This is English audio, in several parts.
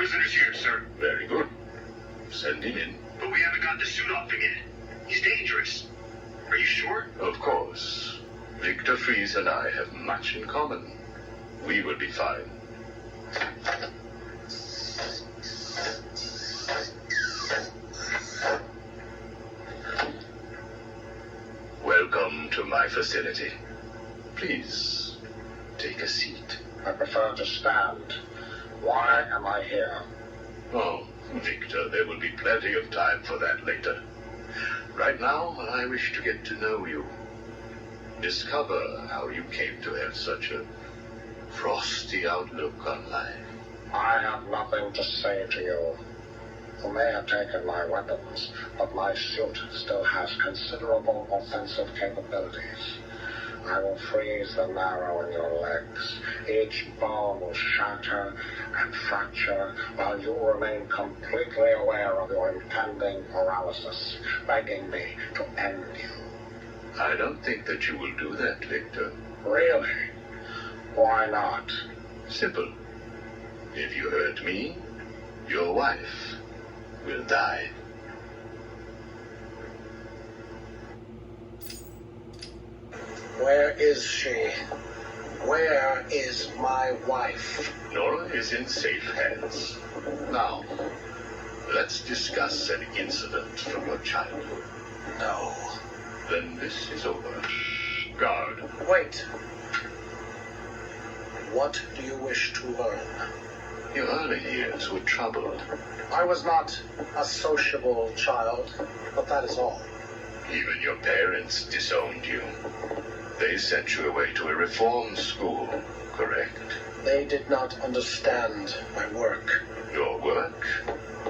prisoner's here, sir. Very good. Send him in. But we haven't got the suit off him yet. He's dangerous. Are you sure? Of course. Victor Fries and I have much in common. We will be fine. Welcome to my facility. Please, take a seat. I prefer to stand. Why am I here? Oh, Victor, there will be plenty of time for that later. Right now, I wish to get to know you. Discover how you came to have such a frosty outlook on life. I have nothing to say to you. You may have taken my weapons, but my suit still has considerable offensive capabilities. I will freeze the marrow in your legs. Each bone will shatter and fracture while you remain completely aware of your impending paralysis, begging me to end you. I don't think that you will do that, Victor. Really? Why not? Simple. If you hurt me, your wife will die. Where is she? Where is my wife? Nora is in safe hands. Now, let's discuss an incident from your childhood. No. Then this is over. Guard. Wait. What do you wish to learn? Your early years were troubled. I was not a sociable child, but that is all. Even your parents disowned you. They sent you away to a reform school, correct? They did not understand my work. Your work?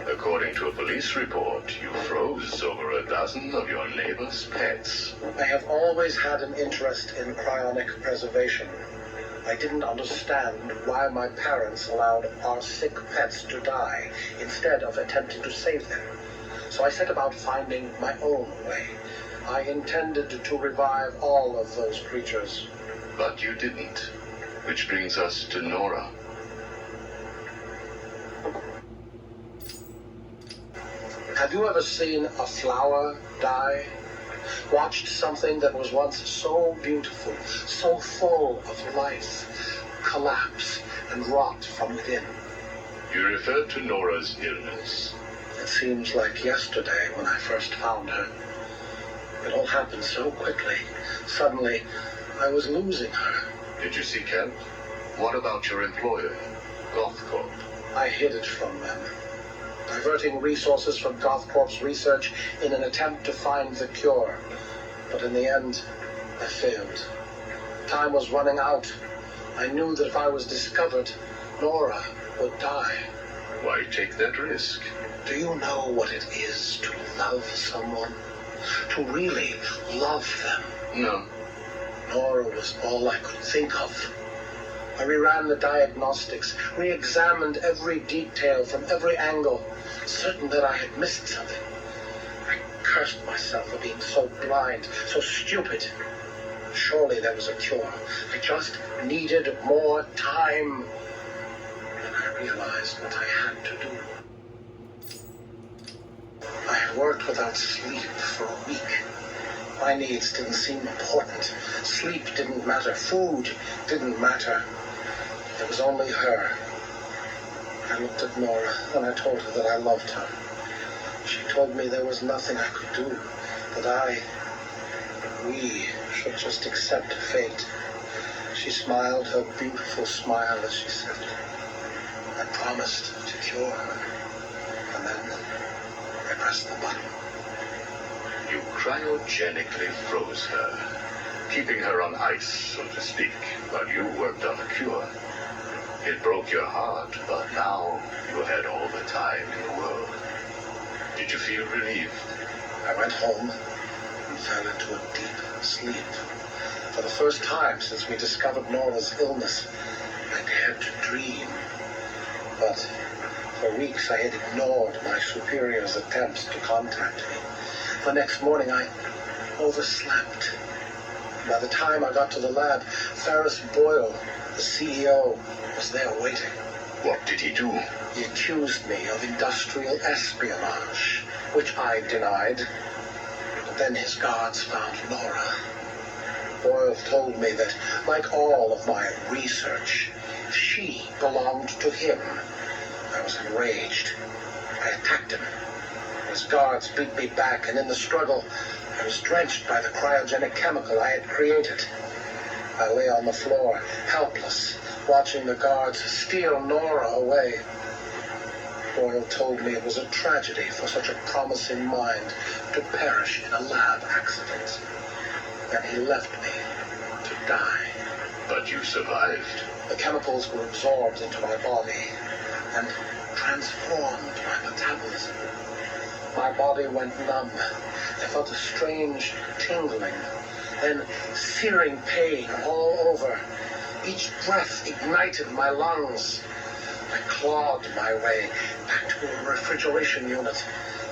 According to a police report, you froze over a dozen of your neighbor's pets. I have always had an interest in cryonic preservation. I didn't understand why my parents allowed our sick pets to die instead of attempting to save them. So I set about finding my own way. I intended to revive all of those creatures. But you didn't. Which brings us to Nora. Have you ever seen a flower die? Watched something that was once so beautiful, so full of life, collapse and rot from within? You refer to Nora's illness. It seems like yesterday when I first found her. It all happened so quickly. Suddenly, I was losing her. Did you seek help? What about your employer, Gothcorp? I hid it from them, diverting resources from Gothcorp's research in an attempt to find the cure. But in the end, I failed. Time was running out. I knew that if I was discovered, Nora would die. Why take that risk? Do you know what it is to love someone? To really love them? No. Nora was all I could think of. I reran the diagnostics, re-examined every detail from every angle, certain that I had missed something. I cursed myself for being so blind, so stupid. Surely there was a cure. I just needed more time. Then I realized what I had to do. I had worked without sleep for a week. My needs didn't seem important. Sleep didn't matter. Food didn't matter. There was only her. I looked at Nora and I told her that I loved her. She told me there was nothing I could do, that we should just accept fate. She smiled her beautiful smile as she said, I promised to cure her. And then I pressed the button. You cryogenically froze her, keeping her on ice, so to speak, while you worked on a cure. It broke your heart, but now you had all the time in the world. Did you feel relieved? I went home and fell into a deep sleep. For the first time since we discovered Nora's illness, I dared to dream. But for weeks I had ignored my superior's attempts to contact me. The next morning I overslept. By the time I got to the lab, Ferris Boyle, the CEO, was there waiting. What did he do? He accused me of industrial espionage, which I denied. But then his guards found Nora. Boyle told me that, like all of my research, she belonged to him. I was enraged. I attacked him. His guards beat me back, and in the struggle, I was drenched by the cryogenic chemical I had created. I lay on the floor, helpless, watching the guards steal Nora away. Boyle told me it was a tragedy for such a promising mind to perish in a lab accident. Then he left me to die. But you survived. The chemicals were absorbed into my body and transformed my metabolism. My body went numb. I felt a strange tingling, then searing pain all over. Each breath ignited my lungs. I clawed my way back to a refrigeration unit,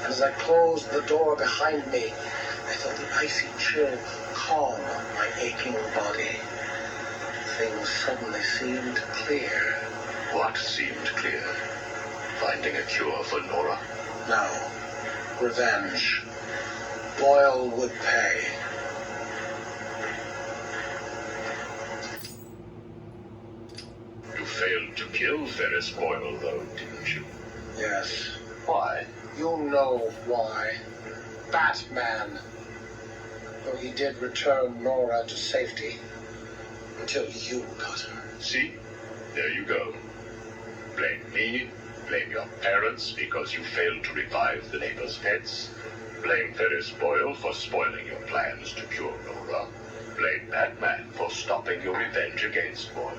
and as I closed the door behind me, I felt the icy chill calm my aching body. Things suddenly seemed clear. What seemed clear? Finding a cure for Nora? No. Revenge. Boyle would pay. You failed to kill Ferris Boyle, though, didn't you? Yes. Why? You know why. Batman. Though he did return Nora to safety. Until you got her. See? There you go. Blame me. Blame your parents because you failed to revive the neighbor's pets. Blame Ferris Boyle for spoiling your plans to cure Nora. Blame Batman for stopping your revenge against Boyle.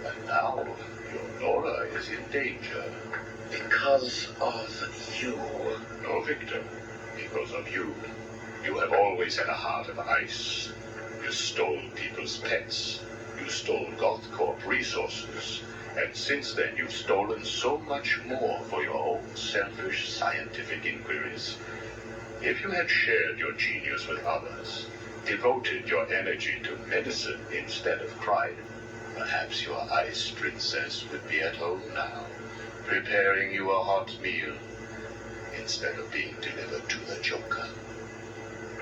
And now, your Nora is in danger. Because of you. No, Victor. Because of you. You have always had a heart of ice. You stole people's pets. You stole GothCorp resources. And since then, you've stolen so much more for your own selfish scientific inquiries. If you had shared your genius with others, devoted your energy to medicine instead of crime, perhaps your ice princess would be at home now, preparing you a hot meal, instead of being delivered to the Joker.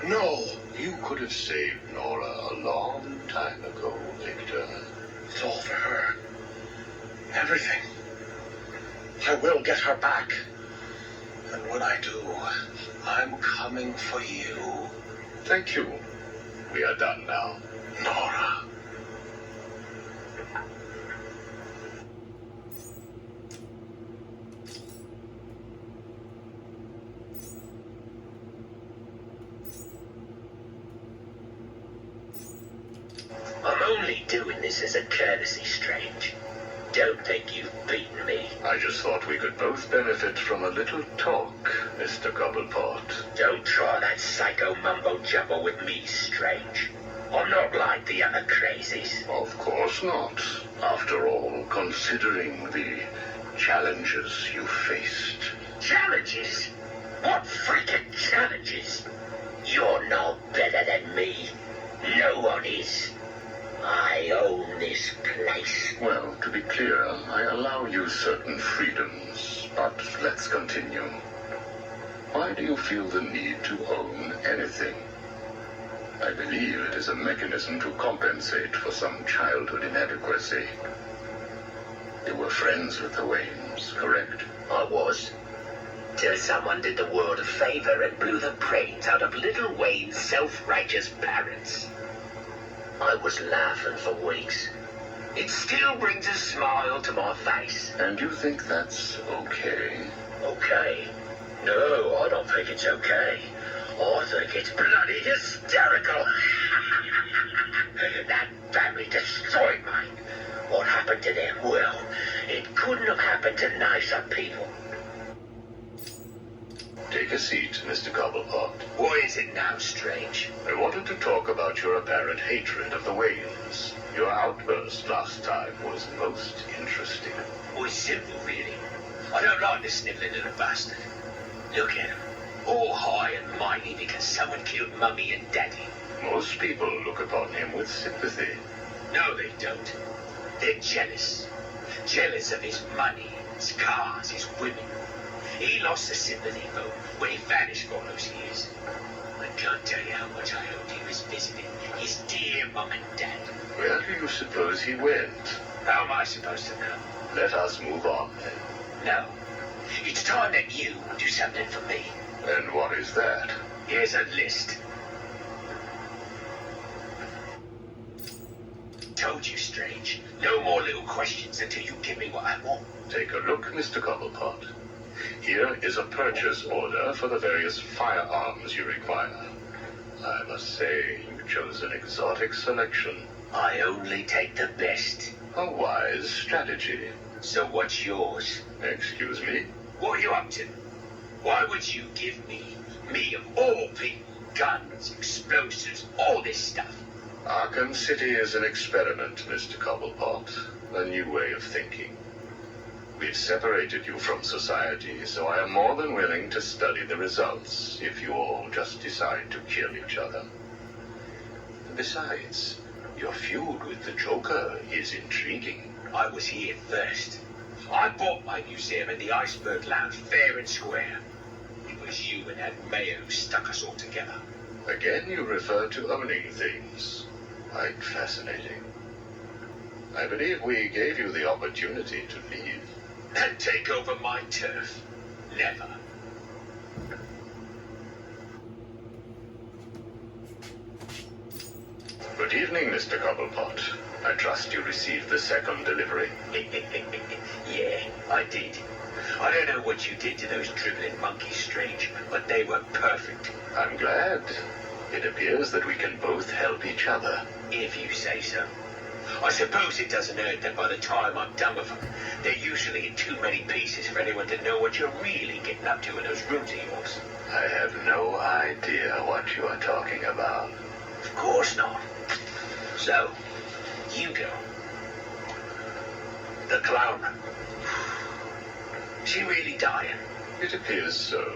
No! You could have saved Nora a long time ago, Victor. It's all for her. Everything. I will get her back. And when I do, I'm coming for you. Thank you. We are done now. Nora. I'm only doing this as a courtesy, Strange. Don't think you've beaten me. I just thought we could both benefit from a little talk, Mr. Cobblepot. Don't try that psycho mumbo-jumbo with me, Strange. I'm not like the other crazies. Of course not. After all, considering the challenges you faced. Challenges? What freaking challenges? You're no better than me. No one is. I own this place. Well, to be clear, I allow you certain freedoms, but let's continue. Why do you feel the need to own anything? I believe it is a mechanism to compensate for some childhood inadequacy. You were friends with the Waynes, correct? I was. Till someone did the world a favor and blew the brains out of little Wayne's self-righteous parents. I was laughing for weeks. It still brings a smile to my face. And you think that's okay? Okay? No, I don't think it's okay. I think it's bloody hysterical. That family destroyed mine. What happened to them? Well, it couldn't have happened to nicer people. Take a seat, Mr. Cobblepot. What is it now, Strange? I wanted to talk about your apparent hatred of the Waynes. Your outburst last time was most interesting. Was simple, really. I don't like the sniveling little bastard. Look at him. All high and mighty because someone killed Mummy and Daddy. Most people look upon him with sympathy. No, they don't. They're jealous. Jealous of his money, his cars, his women. He lost the sympathy vote when he vanished for all those years. I can't tell you how much I hoped he was visiting his dear mum and dad. Where do you suppose he went? How am I supposed to know? Let us move on, then. No. It's time that you do something for me. And what is that? Here's a list. Told you, Strange. No more little questions until you give me what I want. Take a look, Mr. Cobblepot. Here is a purchase order for the various firearms you require. I must say, you've chosen an exotic selection. I only take the best. A wise strategy. So what's yours? Excuse me? What are you up to? Why would you give me of all people, guns, explosives, all this stuff? Arkham City is an experiment, Mr. Cobblepot. A new way of thinking. We've separated you from society, so I am more than willing to study the results if you all just decide to kill each other. Besides, your feud with the Joker is intriguing. I was here first. I bought my museum in the Iceberg Lounge fair and square. It was you and that mayor who stuck us all together. Again, you refer to owning things. Quite fascinating. I believe we gave you the opportunity to leave. And take over my turf. Never. Good evening, Mr. Cobblepot. I trust you received the second delivery. Yeah, I did. I don't know what you did to those dribbling monkeys, Strange, but they were perfect. I'm glad. It appears that we can both help each other. If you say so. I suppose it doesn't hurt that by the time I'm done with them, they're usually in too many pieces for anyone to know what you're really getting up to in those rooms of yours. I have no idea what you are talking about. Of course not. So, Hugo. The clown. She really dying? It appears so.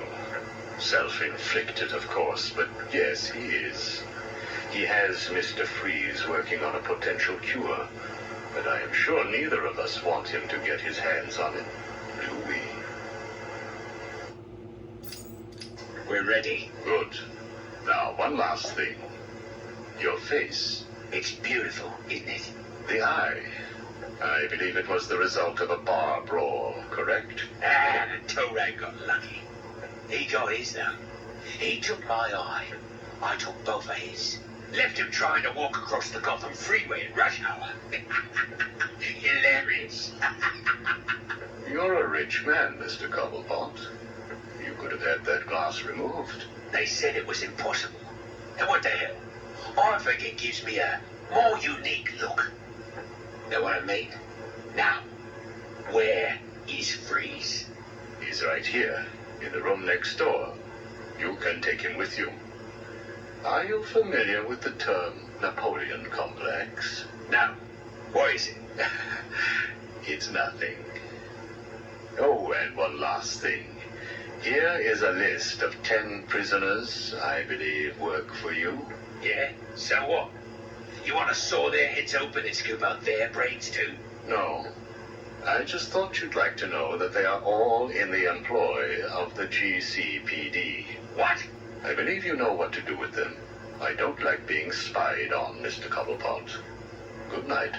Self-inflicted, of course, but yes, he is. He has Mr. Freeze working on a potential cure, but I am sure neither of us want him to get his hands on it, do we? We're ready. Good. Now, one last thing. Your face. It's beautiful, isn't it? The eye. I believe it was the result of a bar brawl, correct? Ah, Torag got lucky. He got his, though. He took my eye. I took both of his. Left him trying to walk across the Gotham freeway at rush hour. Hilarious. You're a rich man, Mr. Cobblepot. You could have had that glass removed. They said it was impossible. And what the hell? I think it gives me a more unique look. Know what I mean? Now, where is Freeze? He's right here, in the room next door. You can take him with you. Are you familiar with the term Napoleon complex? No. What is it? It's nothing. Oh, and one last thing. Here is a list of 10 prisoners I believe work for you. Yeah? So what? You want to saw their heads open and scoop out their brains too? No. I just thought you'd like to know that they are all in the employ of the GCPD. What? I believe you know what to do with them. I don't like being spied on, Mr. Cobblepot. Good night.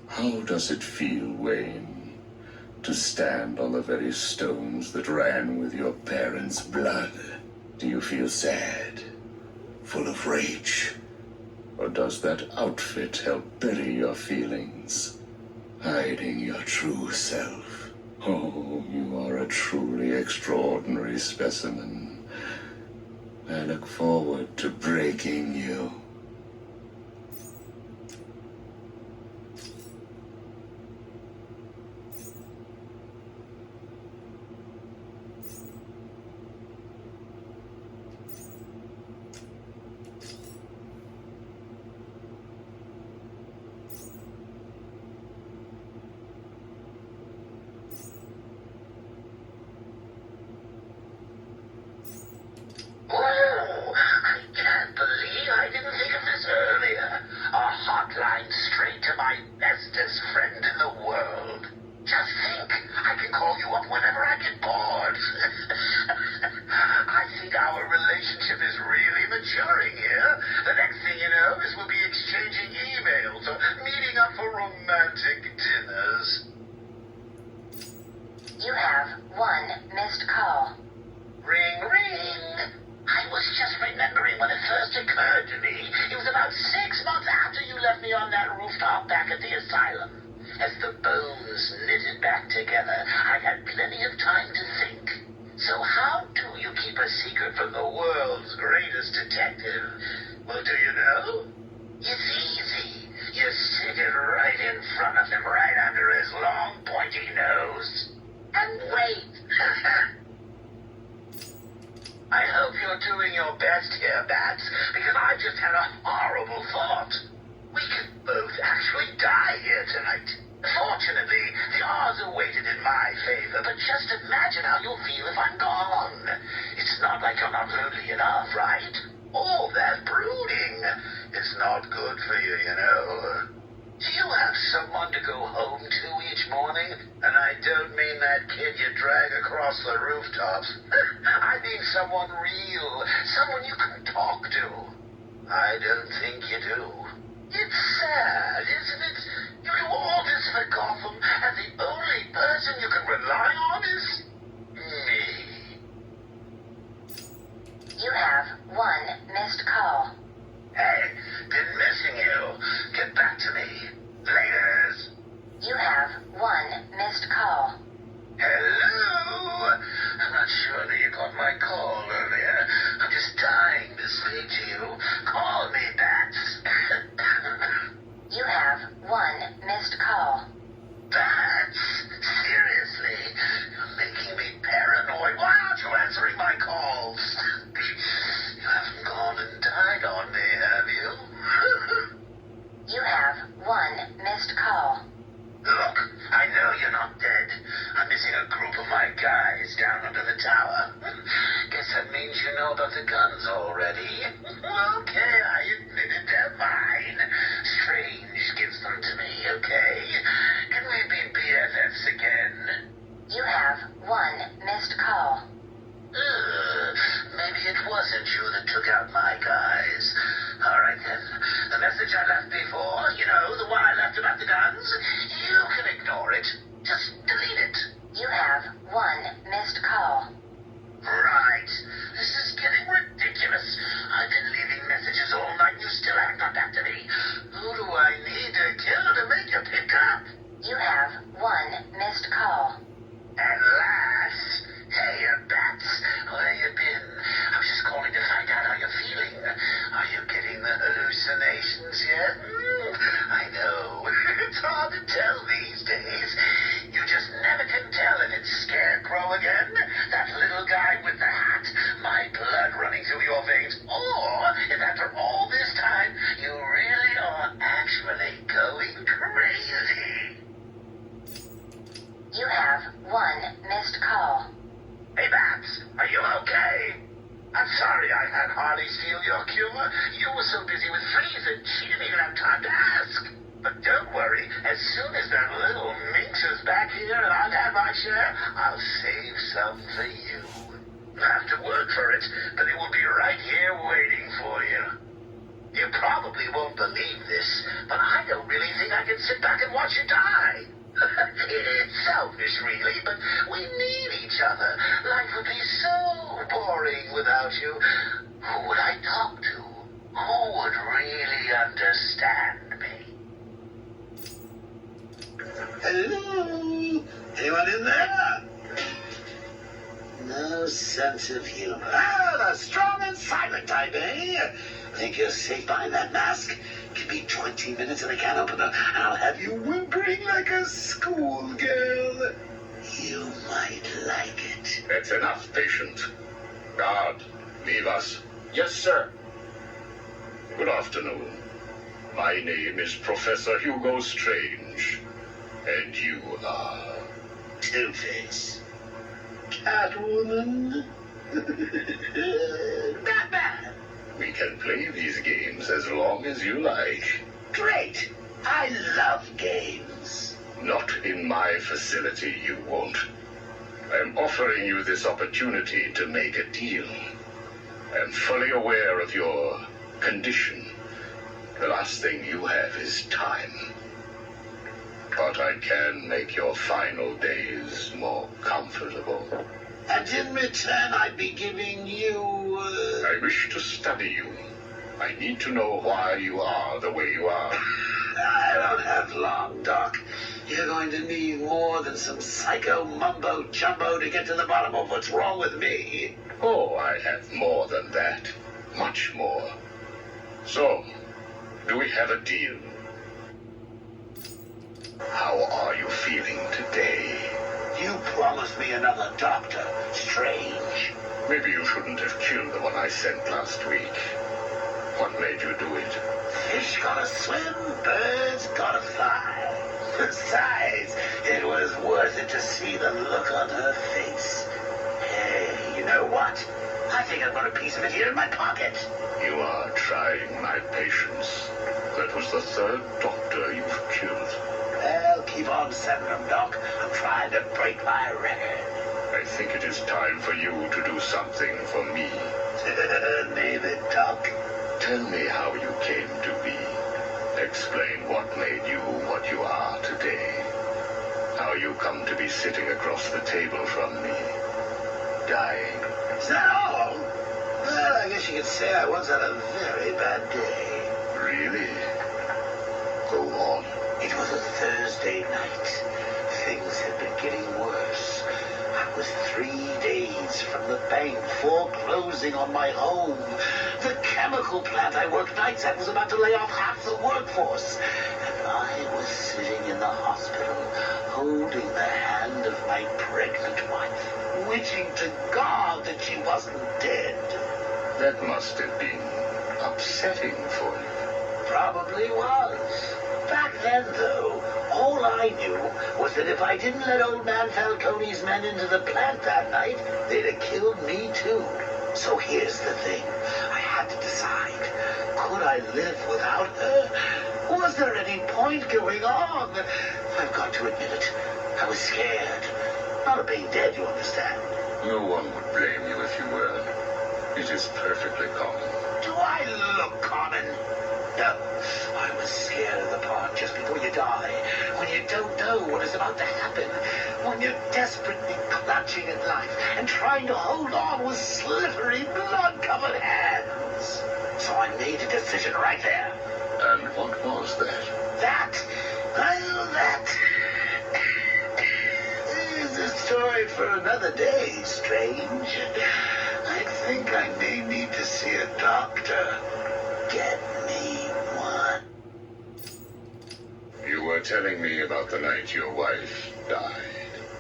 How does it feel, Wayne, to stand on the very stones that ran with your parents' blood? Do you feel sad, full of rage? Or does that outfit help bury your feelings, hiding your true self? Oh, you are a truly extraordinary specimen. I look forward to breaking you. line straight to my bestest friend in the world. Just think, I can call you up whenever I get bored. I think our relationship is really maturing here. The next thing you know is we'll be exchanging emails or meeting up for romantic dinners. You have one missed call. Ring, ring. I was just remembering when it first occurred to me. It was about 6 months after you left me on that rooftop back at the asylum. As the bones knitted back together, I had plenty of time to think. So how do you keep a secret from the world's greatest detective? Well, do you know? It's easy. You stick it right in front of him, right under his long, pointy nose. And wait. I hope you're doing your best here, Bats, because I just had a horrible thought. We could both actually die here tonight. Fortunately, the odds are weighted in my favor, but just imagine how you'll feel if I'm gone. It's not like you're not lonely enough, right? All that brooding is not good for you, you know. Do you have someone to go home to each morning? And I don't mean that kid you drag across the rooftops. I mean someone real, someone you can talk to. I don't think you do. It's sad, isn't it? You do all this for Gotham, and the only person you can rely on is me. You have one missed call. Hey, been missing you. Get back to me. Laters. You have one missed call. Hello? I'm not sure that you got my call earlier. I'm just dying to speak to you. Call me, Bats. You have one missed call. Bats? Seriously? You're making me paranoid. Why aren't you answering my calls? You haven't gone and died on me, have you? You have one missed call. Look, I know you're not dead. I'm missing a group of my guys down under the tower. Guess that means you know about the guns already. Okay, I admit it, they're mine. Strange gives them to me, okay? Can we be BFFs again? You have one missed call. Maybe it wasn't you that took out my guys. All right, then. The message I left before, you know, the one I left about the guns, you can ignore it. Just delete it. You have one missed call. Right. This is getting ridiculous. I've been leaving messages all night and you still haven't got back to me. Who do I need to kill to make you pick up? You have one missed call. At last. Hey, Bats, where you been? I was just calling to find out how you're feeling. Are you getting the hallucinations yet? I know. It's hard to tell these days. You just never can tell if it's Scarecrow again, that little guy with the hat, my blood running through your veins, or if after all this time you really are actually going crazy. You have one missed call. Hey, Bats, are you okay? I'm sorry I had Harley steal your cure. You were so busy with freezing, she didn't even have time to ask. But don't worry, as soon as that little minx is back here and I've had my share, I'll save some for you. You'll have to work for it, but it will be right here waiting for you. You probably won't believe this, but I don't really think I can sit back and watch you die. It's selfish, really, but we need each other. Life would be so boring without you. Who would I talk to? Who would really understand me? Hello? Anyone in there? No sense of humor. Ah, the strong and silent type, eh? Think you're safe behind that mask? Give me 20 minutes and a can opener, and I'll have you whimpering like a schoolgirl. You might like it. That's enough, patient. Guard, leave us. Yes, sir. Good afternoon. My name is Professor Hugo Strange. And you are... Two-Face. Catwoman. Batman. We can play these games as long as you like. Great. I love games. Not in my facility, you won't. I'm offering you this opportunity to make a deal. I'm fully aware of your condition. The last thing you have is time. But I can make your final days more comfortable. And in return, I'd be giving you... I wish to study you. I need to know why you are the way you are. I don't have long, Doc. You're going to need more than some psycho mumbo-jumbo to get to the bottom of what's wrong with me. Oh, I have more than that. Much more. So, do we have a deal? How are you feeling today? You promised me another doctor. Strange. Maybe you shouldn't have killed the one I sent last week. What made you do it? Fish gotta swim, birds gotta fly. Besides, it was worth it to see the look on her face. Hey, you know what? I think I've got a piece of it here in my pocket. You are trying my patience. That was the third doctor you've killed. Well, keep on sending them, Doc. I'm trying to break my record. I think it is time for you to do something for me. Name it, Doc. Tell me how you came to be. Explain what made you what you are today. How you come to be sitting across the table from me, dying. Is that all? Well, I guess you could say I once had a very bad day. Really? Go on. It was a Thursday night. Things had been getting worse. I was 3 days from the bank foreclosing on my home. The chemical plant I worked nights at was about to lay off half the workforce. And I was sitting in the hospital, holding the hand of my pregnant wife, wishing to God that she wasn't dead. That must have been upsetting for you. Probably was. Back then, though, all I knew was that if I didn't let old man Falcone's men into the plant that night, they'd have killed me too. So here's the thing. I had to decide. Could I live without her? Was there any point going on? I've got to admit it. I was scared. Not of being dead, you understand. No one would blame you if you were. It is perfectly common. Do I look common? No. I was scared of the part just before you die, when you don't know what is about to happen, when you're desperately clutching at life and trying to hold on with slippery, blood-covered hands. So I made a decision right there. And what was that? That is a story for another day, Strange. I think I may need to see a doctor. Get me one. You were telling me about the night your wife died.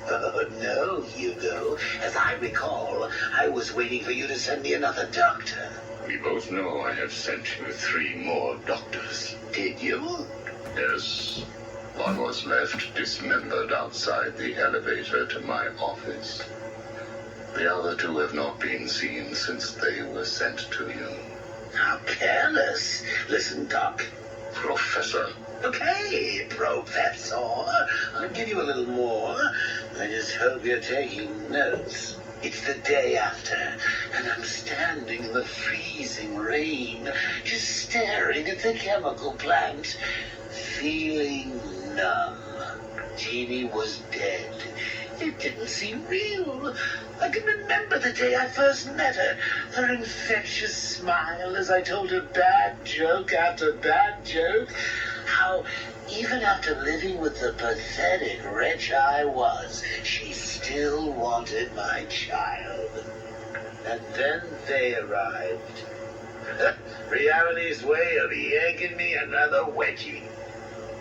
Oh, no, Hugo. As I recall, I was waiting for you to send me another doctor. We both know I have sent you 3 more doctors. Did you? Yes. One was left dismembered outside the elevator to my office. The other 2 have not been seen since they were sent to you. How careless. Listen, Doc. Professor. Okay, Professor. I'll give you a little more. I just hope you're taking notes. It's the day after, and I'm standing in the freezing rain, just staring at the chemical plant, feeling numb. Jeannie was dead. It didn't seem real. I can remember the day I first met her. Her infectious smile as I told her bad joke after bad joke. How, even after living with the pathetic wretch I was, she still wanted my child. And then they arrived. Reality's way of yanking me another wedgie.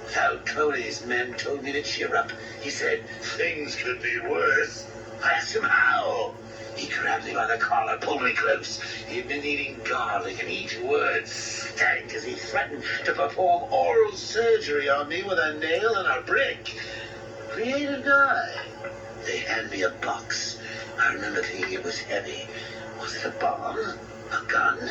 Falcone's men told me to cheer up. He said, things could be worse. I asked him how. He grabbed me by the collar, pulled me close. He'd been eating garlic, and each word stank as he threatened to perform oral surgery on me with a nail and a brick. Creative guy. They handed me a box. I remember thinking it was heavy. Was it a bomb? A gun?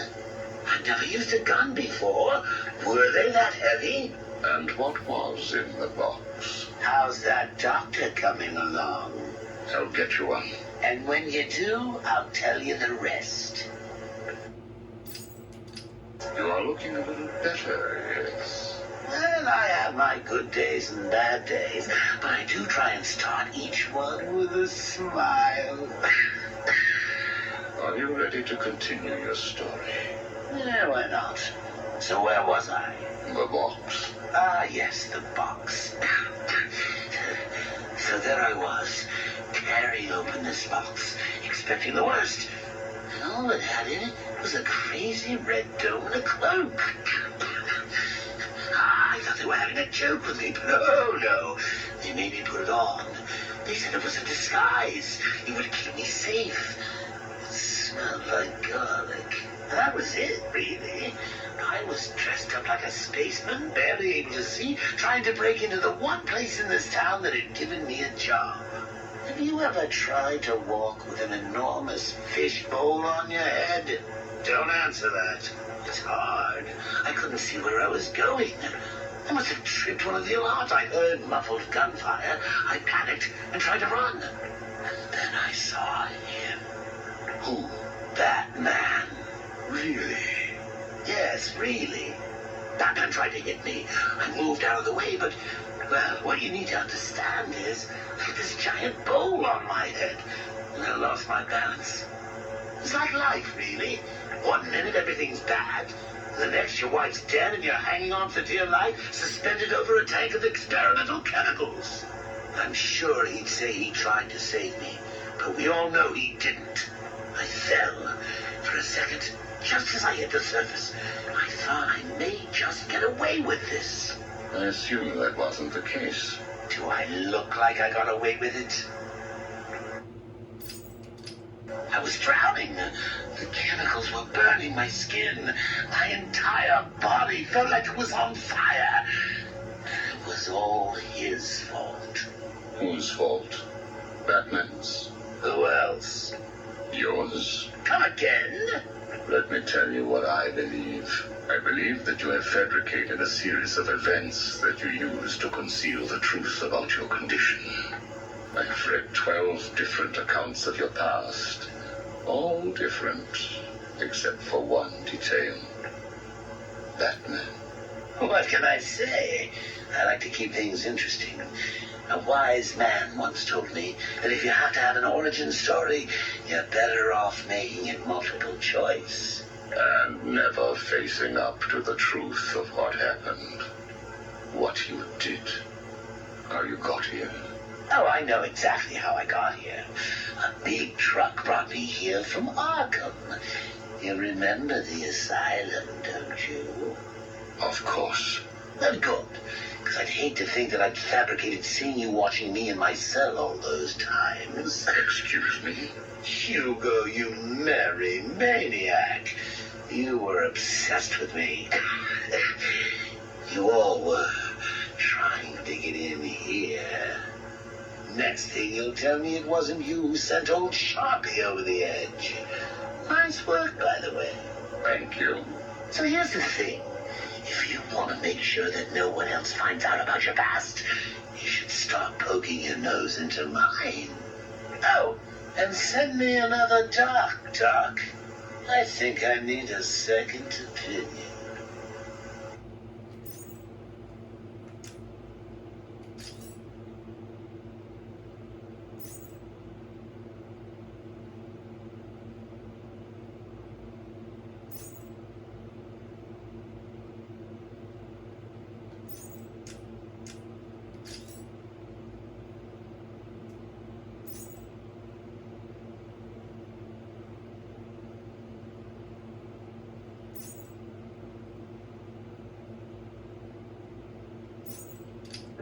I'd never used a gun before. Were they that heavy? And what was in the box? How's that doctor coming along? I'll get you one. And when you do, I'll tell you the rest. You are looking a little better, yes. Well, I have my good days and bad days, but I do try and start each one with a smile. Are you ready to continue your story? Yeah, why not? So where was I? The box. Ah, yes, the box. So there I was, tearing open this box, expecting the worst. And all it had in it was a crazy red dome and a cloak. I thought they were having a joke with me, but no. They made me put it on. They said it was a disguise. It would keep me safe. It smelled like garlic. That was it, really. I was dressed up like a spaceman, barely able to see, trying to break into the one place in this town that had given me a job. Have you ever tried to walk with an enormous fishbowl on your head? Don't answer that. It's hard. I couldn't see where I was going. I must have tripped one of the alarms. I heard muffled gunfire. I panicked and tried to run. And then I saw him. Who? Batman. Really? Yes, really. Batman tried to hit me. I moved out of the way, but, well, what you need to understand is I had this giant bowl on my head, and I lost my balance. It's like life, really. One minute everything's bad, the next your wife's dead and you're hanging on for dear life, suspended over a tank of experimental chemicals. I'm sure he'd say he tried to save me, but we all know he didn't. I fell. For a second, just as I hit the surface, I thought I may just get away with this. I assume that wasn't the case. Do I look like I got away with it? I was drowning. The chemicals were burning my skin. My entire body felt like it was on fire. It was all his fault. Whose fault? Batman's? Who else? Yours? Come again? Let me tell you what I believe. I believe that you have fabricated a series of events that you use to conceal the truth about your condition. I have read 12 different accounts of your past. All different, except for one detail. Batman. What can I say? I like to keep things interesting. A wise man once told me that if you have to have an origin story, you're better off making it multiple choice. And never facing up to the truth of what happened. What you did. How you got here. Oh, I know exactly how I got here. A big truck brought me here from Arkham. You remember the asylum, don't you? Of course. Well, good. Because I'd hate to think that I'd fabricated seeing you watching me in my cell all those times. Excuse me? Hugo, you merry maniac. You were obsessed with me. You all were trying to get in here. Next thing you'll tell me it wasn't you who sent old Sharpie over the edge. Nice work, by the way. Thank you. So here's the thing. If you want to make sure that no one else finds out about your past, you should start poking your nose into mine. Oh, and send me another doc. I think I need a second opinion.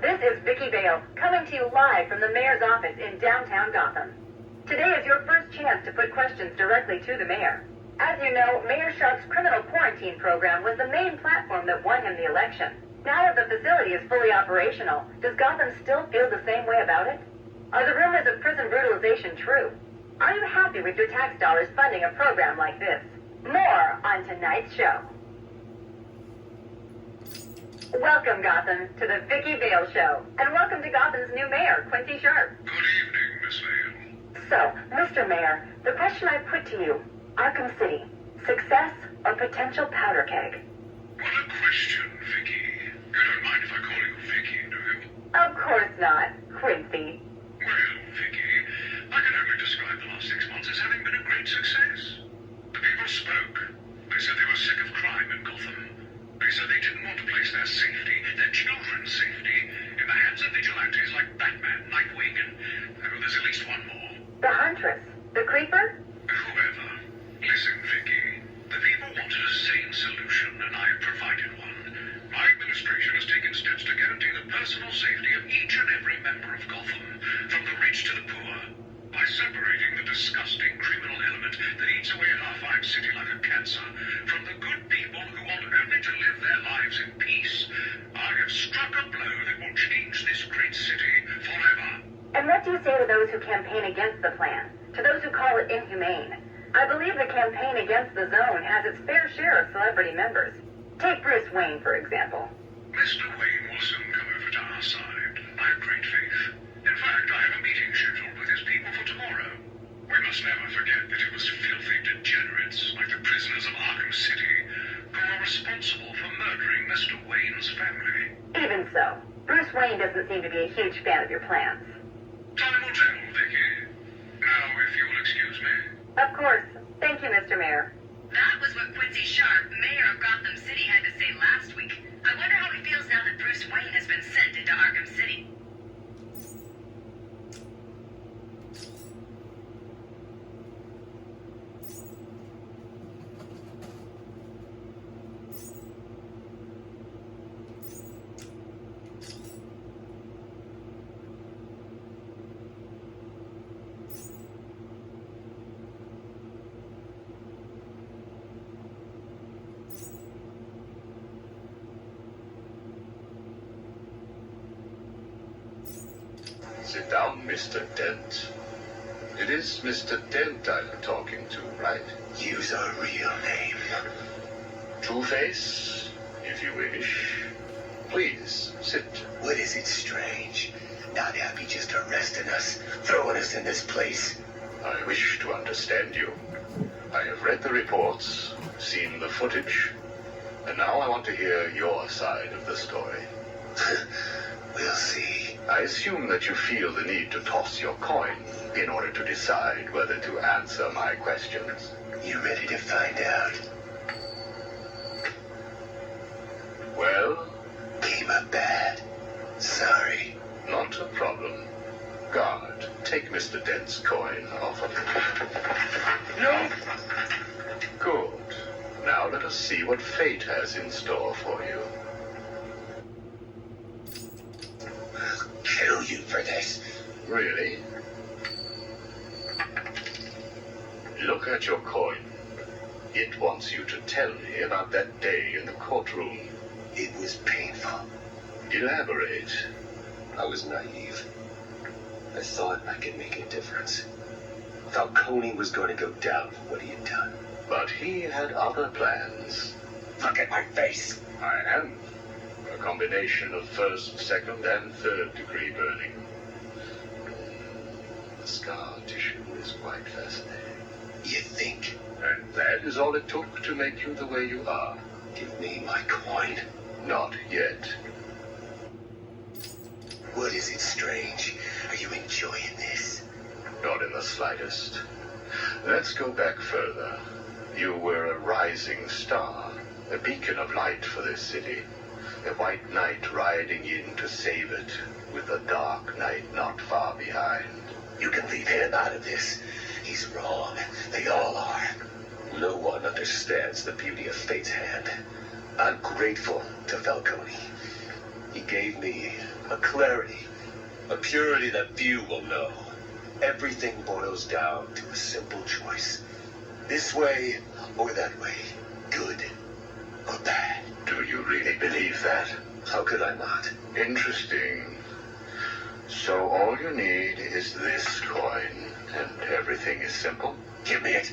This is Vicki Bale, coming to you live from the mayor's office in downtown Gotham. Today is your first chance to put questions directly to the mayor. As you know, Mayor Sharp's criminal quarantine program was the main platform that won him the election. Now that the facility is fully operational, does Gotham still feel the same way about it? Are the rumors of prison brutalization true? Are you happy with your tax dollars funding a program like this? More on tonight's show. Welcome, Gotham, to the Vicki Bale Show. And welcome to Gotham's new mayor, Quincy Sharp. Good evening, Miss Vale. So, Mr. Mayor, the question I put to you, Arkham City, success or potential powder keg? What a question, Vicki. You don't mind if I call you Vicki, do you? Of course not, Quincy. Well, Vicki, I can only describe the last 6 months as having been a great success. The people spoke. They said they were sick of crime in Gotham. They said they didn't want to place their safety, their children's safety, in the hands of vigilantes like Batman, Nightwing, and there's at least one more. The Huntress, the Creeper? Whoever. Listen, Vicki. The people wanted a sane solution, and I have provided one. My administration has taken steps to guarantee the personal safety of each and every member of Gotham, from the rich to the poor, by separating the disgusting criminal element that eats away at our fine city like a cancer from the good people who want only to live their lives in peace. I have struck a blow that will change this great city forever. And what do you say to those who campaign against the plan? To those who call it inhumane? I believe the campaign against the zone has its fair share of celebrity members. Take Bruce Wayne, for example. Mr. Wayne will soon come over to our side. I have great faith. In fact, I have a meeting scheduled with his people for tomorrow. We must never forget that it was filthy degenerates like the prisoners of Arkham City who are responsible for murdering Mr. Wayne's family. Even so, Bruce Wayne doesn't seem to be a huge fan of your plans. Time will tell, Vicki. Now, if you will excuse me. Of course. Thank you, Mr. Mayor. That was what Quincy Sharp, mayor of Gotham City, had to say last week. I wonder how he feels now that Bruce Wayne has been sent into Arkham City. Sit down, Mr. Dent. It is Mr. Dent I'm talking to, right? Use a real name. Two-Face, if you wish. Please, sit. What is it strange? Not happy just arresting us, throwing us in this place. I wish to understand you. I have read the reports, seen the footage, and now I want to hear your side of the story. We'll see. I assume that you feel the need to toss your coin in order to decide whether to answer my questions. You ready to find out? Well, Came up bad. Sorry. not a problem. Guard, take Mr. Dent's coin off of him. No! Good. Now let us see what fate has in store for you. I'll kill you for this. Really? Look at your coin. It wants you to tell me about that day in the courtroom. It was painful. Elaborate. I was naive. I thought I could make a difference. Falcone was going to go down for what he had done. But he had other plans. Look at my face. I am. A combination of first, second, and third degree burning. The scar tissue is quite fascinating. You think? And that is all it took to make you the way you are. Give me my coin. Not yet. What is it strange? Are you enjoying this? Not in the slightest. Let's go back further. You were a rising star, a beacon of light for this city. A white knight riding in to save it, with a dark knight not far behind. You can leave him out of this. He's wrong. They all are. No one understands the beauty of fate's hand. I'm grateful to Falcone. He gave me a clarity, a purity that few will know. Everything boils down to a simple choice. This way or that way. Good or bad. Do you really believe that? How could I not? Interesting. So all you need is this coin, and everything is simple? Give me it.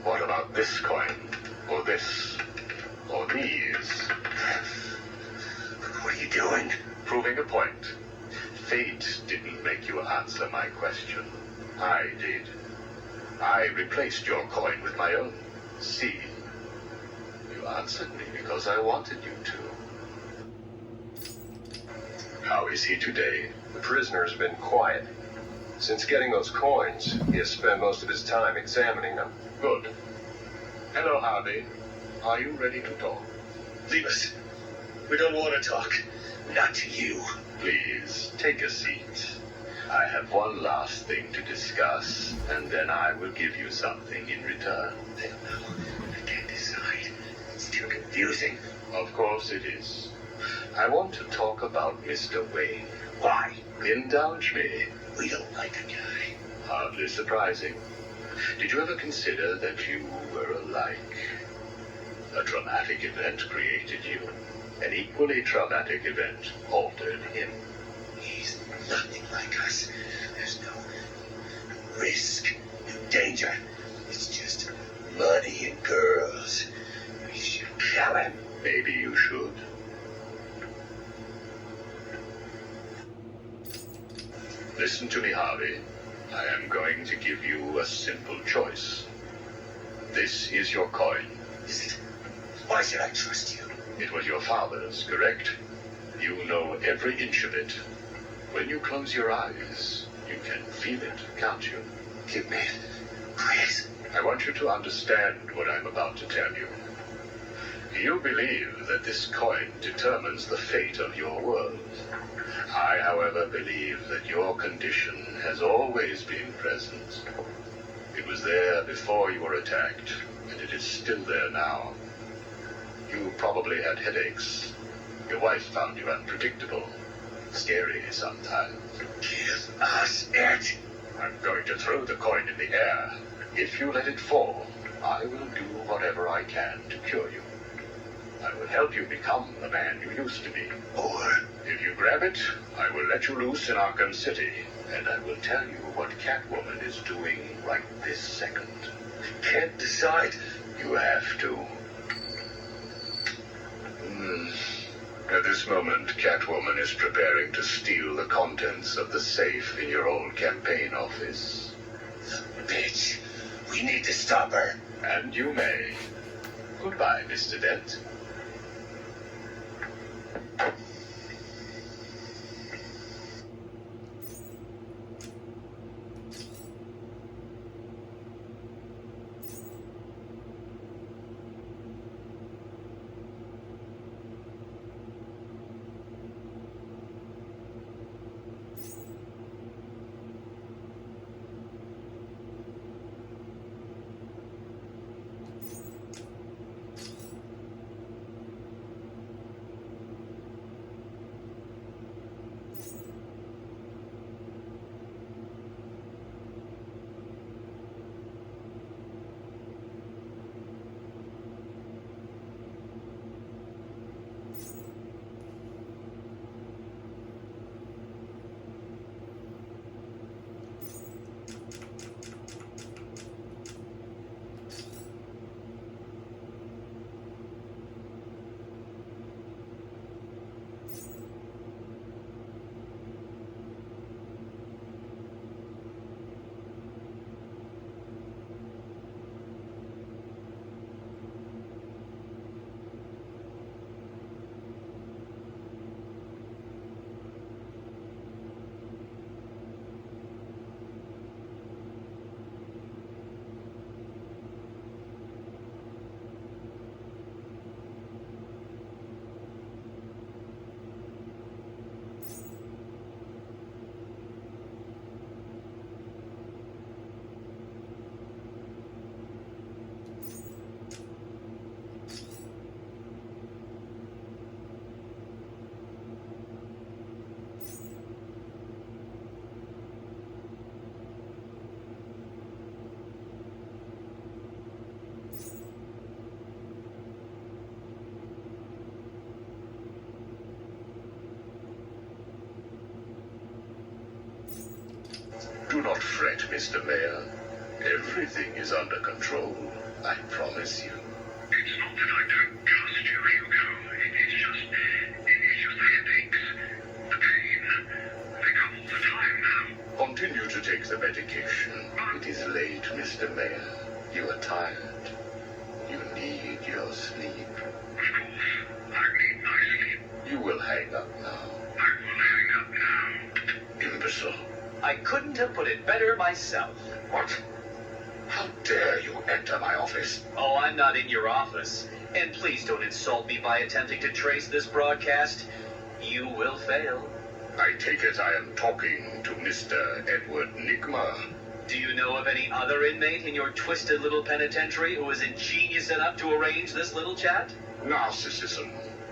What about this coin? Or this? Or these? What are you doing? Proving a point. Fate didn't make you answer my question. I did. I replaced your coin with my own. See? You answered me because I wanted you to. How is he today? The prisoner has been quiet. Since getting those coins, he has spent most of his time examining them. Good. Hello, Harvey. Are you ready to talk? Leave us. We don't want to talk. Not to you. Please, take a seat. I have one last thing to discuss, and then I will give you something in return. I don't know. I can't decide. It's too confusing. Of course it is. I want to talk about Mr. Wayne. Why? Indulge me. We don't like the guy. Hardly surprising. Did you ever consider that you were alike? A traumatic event created you. An equally traumatic event altered him. He's nothing like us. There's no risk, no danger. It's just money and girls. We should kill him. Maybe you should. Listen to me, Harvey. I am going to give you a simple choice. This is your coin. Is it? Why should I trust you? It was your father's, correct? You know every inch of it. When you close your eyes, you can feel it, can't you? Give me it. Please. I want you to understand what I'm about to tell you. You believe that this coin determines the fate of your world. I, however, believe that your condition has always been present. It was there before you were attacked, and it is still there now. You probably had headaches. Your wife found you unpredictable. Scary sometimes. Give us it. I'm going to throw the coin in the air. If you let it fall, I will do whatever I can to cure you. I will help you become the man you used to be. Or if you grab it, I will let you loose in Arkham City, and I will tell you what Catwoman is doing right this second. can't decide. You have to. At this moment, Catwoman is preparing to steal the contents of the safe in your old campaign office. The bitch. We need to stop her. And you may. Goodbye, Mr. Dent. Do not fret, Mr. Mayor. Everything is under control. I promise you. It's not that I don't trust you, Hugo. It's just that take the medication. It is late, Mr. Mayor. You are tired. You need your sleep. Of course. I need my sleep. You will hang up now. I will hang up now. Imbecile. I couldn't have put it better myself. What? How dare you enter my office? Oh, I'm not in your office. And please don't insult me by attempting to trace this broadcast. You will fail. I take it I am talking to Mr. Edward Nigma. Do you know of any other inmate in your twisted little penitentiary who is ingenious enough to arrange this little chat? Narcissism,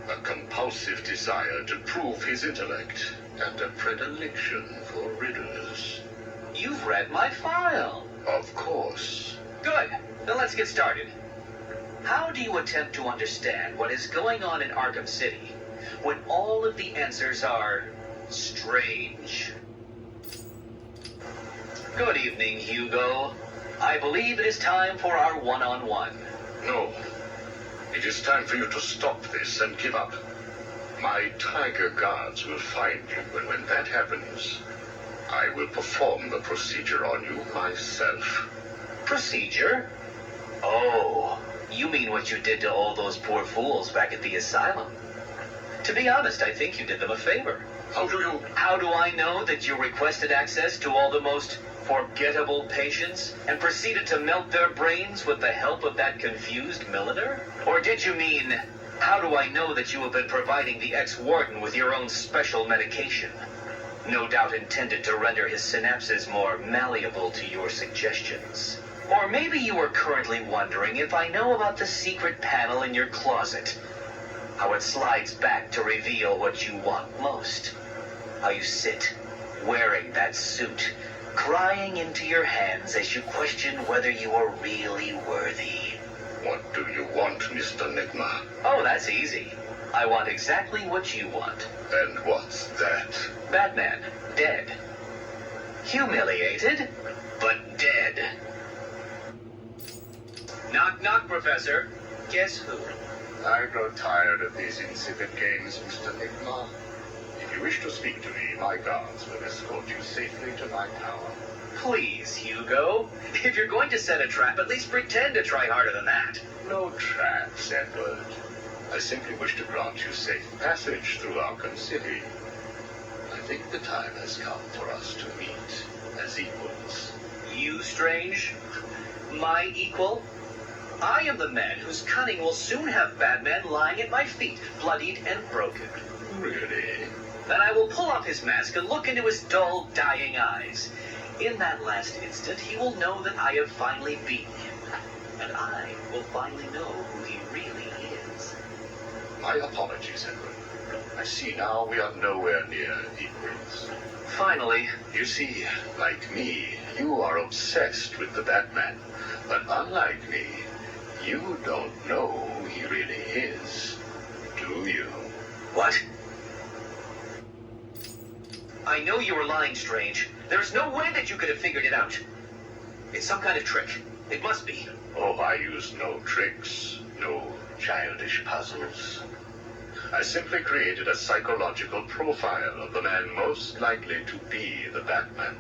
a compulsive desire to prove his intellect, and a predilection for riddles. You've read my file. Of course. Good. Then let's get started. How do you attempt to understand what is going on in Arkham City when all of the answers are strange? Good evening, Hugo. I believe it is time for our one-on-one. No. It is time for you to stop this and give up. My tiger guards will find you, and when that happens, I will perform the procedure on you myself. Procedure? Oh, you mean what you did to all those poor fools back at the asylum? To be honest, I think you did them a favor. How do I know that you requested access to all the most forgettable patients and proceeded to melt their brains with the help of that confused milliner? Or did you mean, how do I know that you have been providing the ex-warden with your own special medication? No doubt intended to render his synapses more malleable to your suggestions. Or maybe you are currently wondering if I know about the secret panel in your closet. How it slides back to reveal what you want most. How you sit, wearing that suit, crying into your hands as you question whether you are really worthy. What do you want, Mr. Nigma? Oh, that's easy. I want exactly what you want. And what's that? Batman, dead. Humiliated, but dead. Knock, knock, Professor. Guess who? I grow tired of these insipid games, Mr. Nigma. If you wish to speak to me, my guards will escort you safely to my tower. Please, Hugo. If you're going to set a trap, at least pretend to try harder than that. No traps, Edward. I simply wish to grant you safe passage through Arkham City. I think the time has come for us to meet as equals. You, Strange? My equal? I am the man whose cunning will soon have Batman lying at my feet, bloodied and broken. Really? Then I will pull off his mask and look into his dull, dying eyes. In that last instant, he will know that I have finally beaten him. And I will finally know who he really is. My apologies, Edward. I see now we are nowhere near equals. Finally. You see, like me, you are obsessed with the Batman. But unlike me, you don't know who he really is, do you? What? I know you were lying, Strange. There's no way that you could have figured it out. It's some kind of trick. It must be. Oh, I use no tricks, no childish puzzles. I simply created a psychological profile of the man most likely to be the Batman,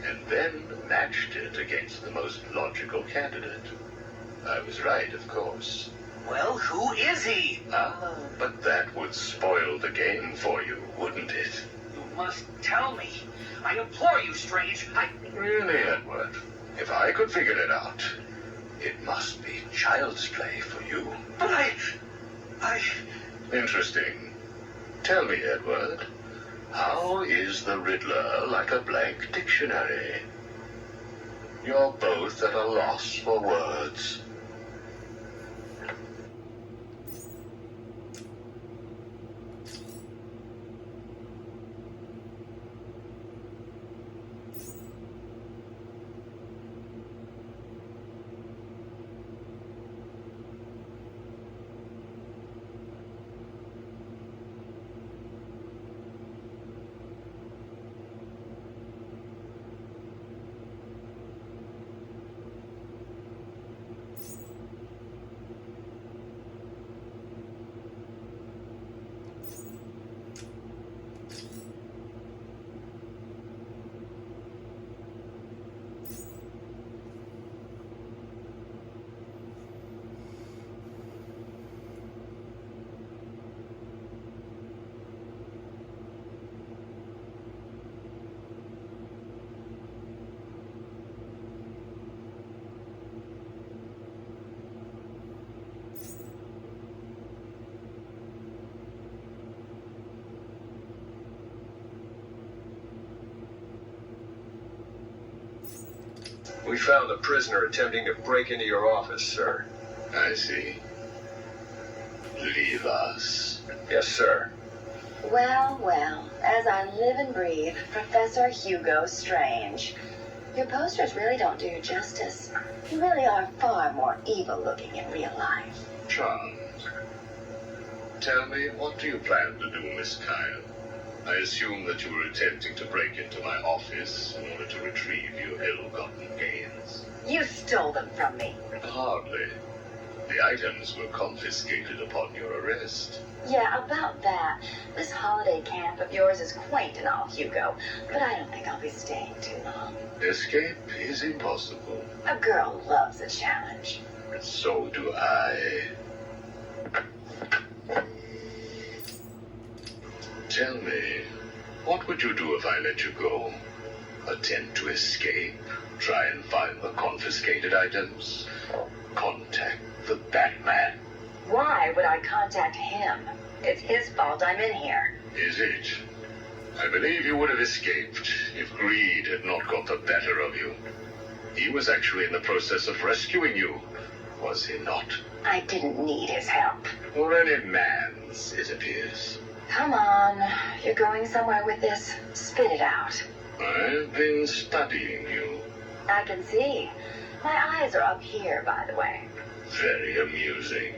and then matched it against the most logical candidate. I was right, of course. Well, who is he? But that would spoil the game for you, wouldn't it? You must tell me. I implore you, Strange. Really, Edward? If I could figure it out, it must be child's play for you. But I... Interesting. Tell me, Edward, how is the Riddler like a blank dictionary? You're both at a loss for words. We found a prisoner attempting to break into your office, sir. I see. Leave us. Yes, sir. Well, well, as I live and breathe, Professor Hugo Strange. Your posters really don't do you justice. You really are far more evil-looking in real life. Charmed. Tell me, what do you plan to do, Miss Kyle? I assume that you were attempting to break into my office in order to retrieve your ill-gotten gains. You stole them from me. Hardly. The items were confiscated upon your arrest. Yeah, about that. This holiday camp of yours is quaint and all, Hugo, but I don't think I'll be staying too long. Escape is impossible. A girl loves a challenge. So do I. Tell me, what would you do if I let you go? Attempt to escape? Try and find the confiscated items? Contact the Batman? Why would I contact him? It's his fault I'm in here. Is it? I believe you would have escaped if greed had not got the better of you. He was actually in the process of rescuing you, was he not? I didn't need his help. Or any man's, it appears. Come on, you're going somewhere with this. Spit it out. I've been studying you. I can see. My eyes are up here, by the way. Very amusing.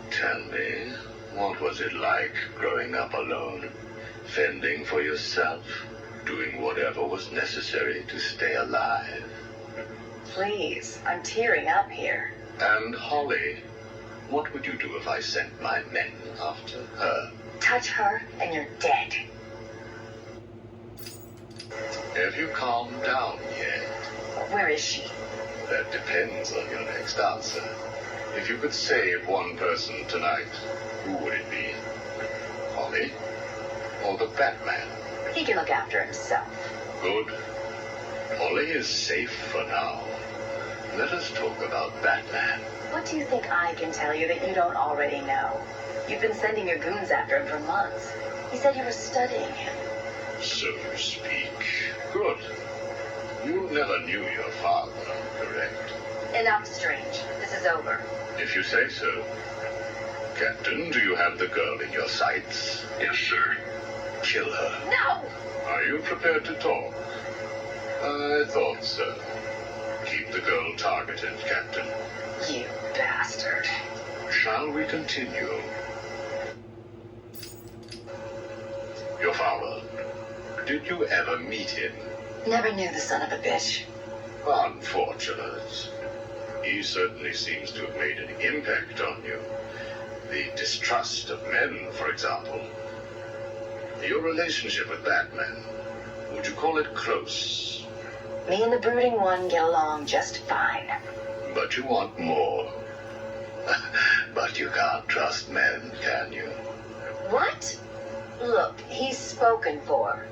Tell me, what was it like growing up alone? Fending for yourself? Doing whatever was necessary to stay alive? Please, I'm tearing up here. And Holly, what would you do if I sent my men after her? Touch her and you're dead. Have you calmed down yet? Where is she? That depends on your next answer. If you could save one person tonight, who would it be? Holly? Or the Batman? He can look after himself. Good. Holly is safe for now. Let us talk about Batman. What do you think I can tell you that you don't already know? You've been sending your goons after him for months. He said you were studying him. So to speak. Good. You never knew your father, correct? Enough, Strange. This is over. If you say so. Captain, do you have the girl in your sights? Yes, sir. Kill her. No! Are you prepared to talk? I thought so. Keep the girl targeted, Captain. You bastard. Shall we continue? Your father. Did you ever meet him? Never knew the son of a bitch. Unfortunate. He certainly seems to have made an impact on you. The distrust of men, for example. Your relationship with Batman, would you call it close? Me and the Brooding One get along just fine. But you want more. But you can't trust men, can you? What? Look, he's spoken for.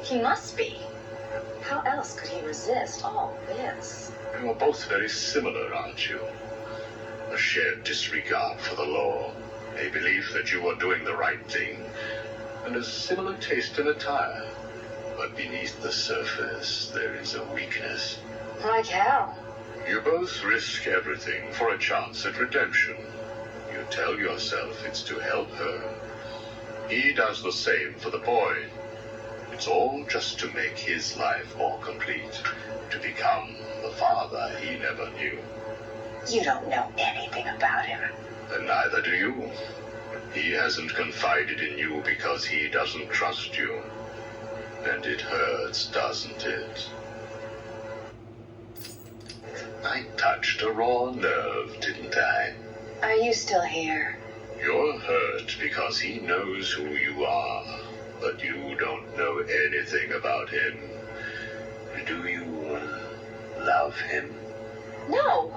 He must be. How else could he resist all this? You are both very similar, aren't you? A shared disregard for the law, a belief that you are doing the right thing, and a similar taste in attire. But beneath the surface, there is a weakness. Like how? You both risk everything for a chance at redemption. You tell yourself it's to help her. He does the same for the boy. It's all just to make his life more complete, to become the father he never knew. You don't know anything about him. And neither do you. He hasn't confided in you because he doesn't trust you. And it hurts, doesn't it? I touched a raw nerve, didn't I? Are you still here? You're hurt because he knows who you are, but you don't know anything about him. Do you love him? No.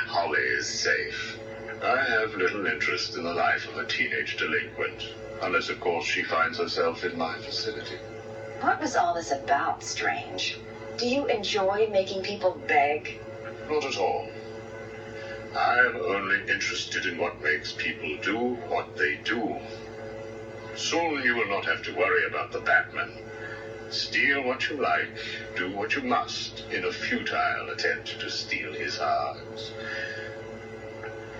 Holly is safe. I have little interest in the life of a teenage delinquent, unless, of course, she finds herself in my facility. What was all this about, Strange? Do you enjoy making people beg? Not at all. I'm only interested in what makes people do what they do. Soon you will not have to worry about the Batman. Steal what you like, do what you must in a futile attempt to steal his heart.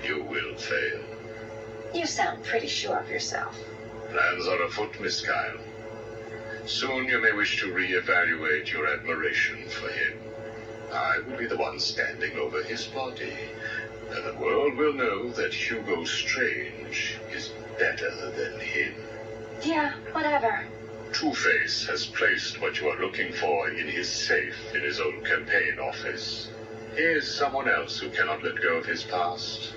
You will fail. You sound pretty sure of yourself. Plans are afoot, Miss Kyle. Soon you may wish to reevaluate your admiration for him. I will be the one standing over his body, and the world will know that Hugo Strange is better than him. Yeah, whatever. Two-Face has placed what you are looking for in his safe in his own campaign office. He is someone else who cannot let go of his past.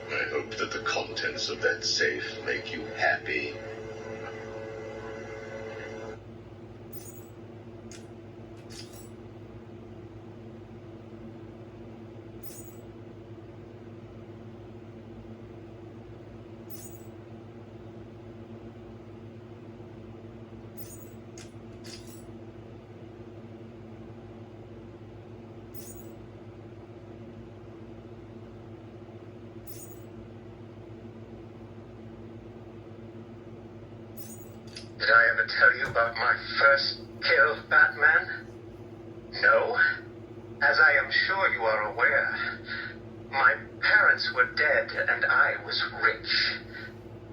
I hope that the contents of that safe make you happy. Did I ever tell you about my first kill, Batman? No? As I am sure you are aware, my parents were dead and I was rich.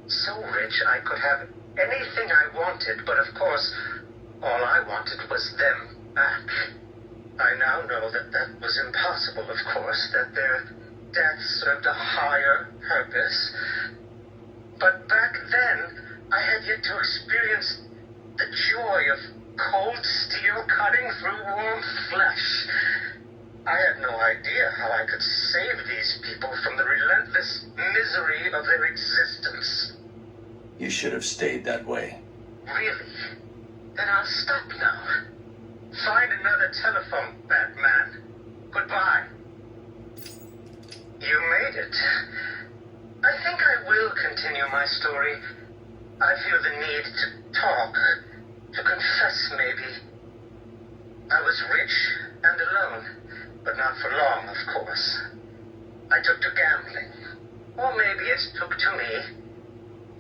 So rich I could have anything I wanted, but of course, all I wanted was them back. I now know that that was impossible, of course, that their death served a higher purpose. But back then, I had yet to experience the joy of cold steel cutting through warm flesh. I had no idea how I could save these people from the relentless misery of their existence. You should have stayed that way. Really? Then I'll stop now. Find another telephone, Batman. Goodbye. You made it. I think I will continue my story. I feel the need to talk, to confess maybe. I was rich and alone, but not for long, of course. I took to gambling, or maybe it took to me.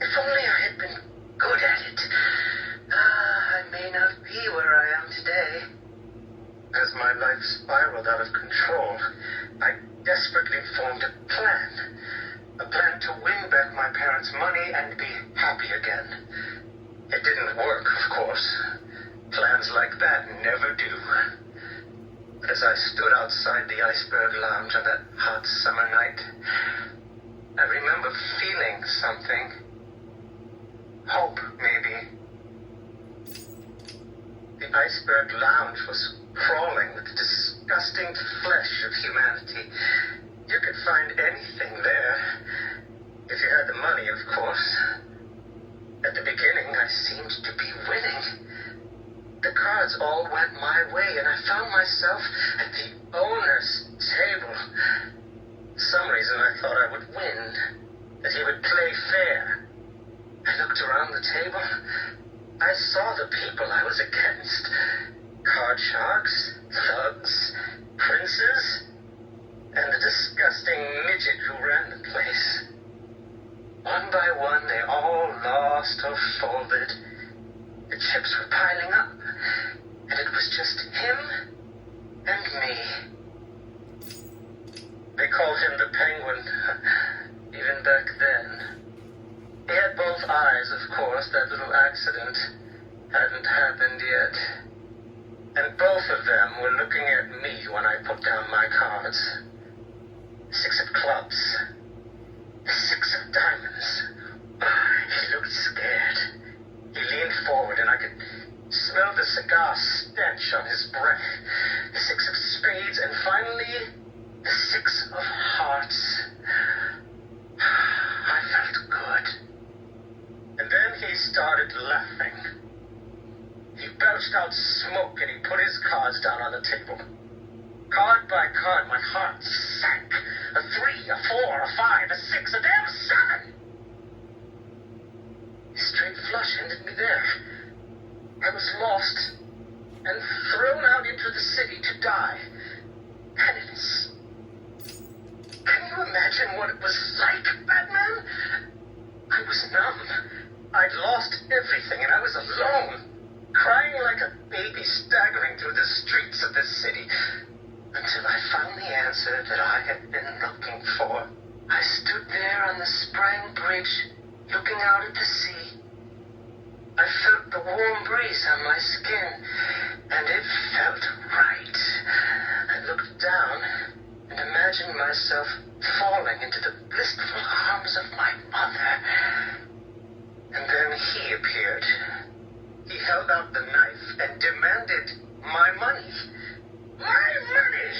If only I had been good at it. I may not be where I am today. As my life spiraled out of control, I desperately formed a plan. A plan to win back my parents' money and be happy again. It didn't work, of course. Plans like that never do. As I stood outside the Iceberg Lounge on that hot summer night, I remember feeling something. Hope, maybe. The Iceberg Lounge was crawling with the disgusting flesh of humanity. You could find anything there, if you had the money, of course. At the beginning, I seemed to be winning. The cards all went my way, and I found myself at the owner's table. For some reason, I thought I would win, that he would play fair. I looked around the table. I saw the people I was against. Card sharks, thugs, princes, and the disgusting midget who ran the place. One by one, they all lost or folded. The chips were piling up, and it was just him and me. They called him the Penguin, even back then. He had both eyes, of course. That little accident hadn't happened yet. And both of them were looking at me when I put down my cards. 6 of clubs. 6 of diamonds. He looked scared. He leaned forward and I could smell the cigar stench on his breath. The 6 of spades and finally the 6 of hearts. I felt good. And then he started laughing. He belched out smoke and he put his cards down on the table. Card by card, my heart sank. A 3, a 4, a 5, a 6, a damn 7. His straight flush ended me there. I was lost and thrown out into the city to die. Penance. Can you imagine what it was like, Batman? I was numb. I'd lost everything and I was alone. crying like a baby staggering through the streets of the city, until I found the answer that I had been looking for. I stood there on the Sprang Bridge, looking out at the sea. I felt the warm breeze on my skin, and it felt right. I looked down and imagined myself falling into the blissful arms of my mother. And then he appeared. He held out the knife and demanded my money. My money!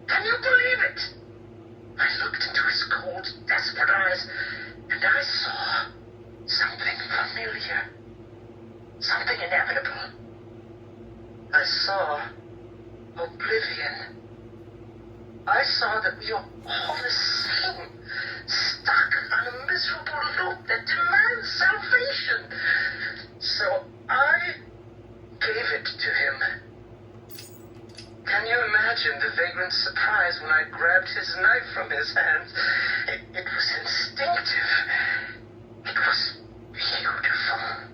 Can you believe it? I looked into his cold, desperate eyes, and I saw something familiar. Something inevitable. I saw oblivion. I saw that we are all the same, stuck on a miserable loop that demands salvation. So I gave it to him. Can you imagine the vagrant surprise when I grabbed his knife from his hands? It was instinctive. It was beautiful.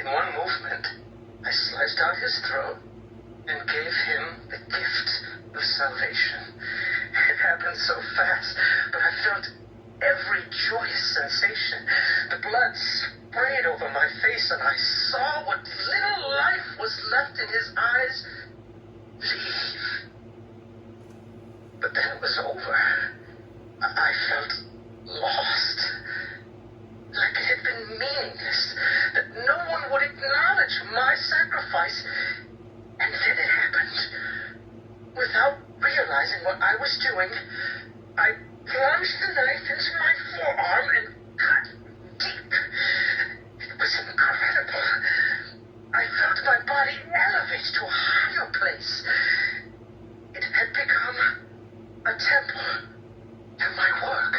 In one movement, I sliced out his throat and gave him the gift of salvation. It happened so fast, but I felt every joyous sensation. The blood sprayed over my face, and I saw what little life was left in his eyes leave. But then it was over. I felt lost. Like it had been meaningless, that no one would acknowledge my sacrifice. And then it happened. Without realizing what I was doing, I plunged the knife into my forearm and cut deep. It was incredible. I felt my body elevate to a higher place. It had become a temple to my work.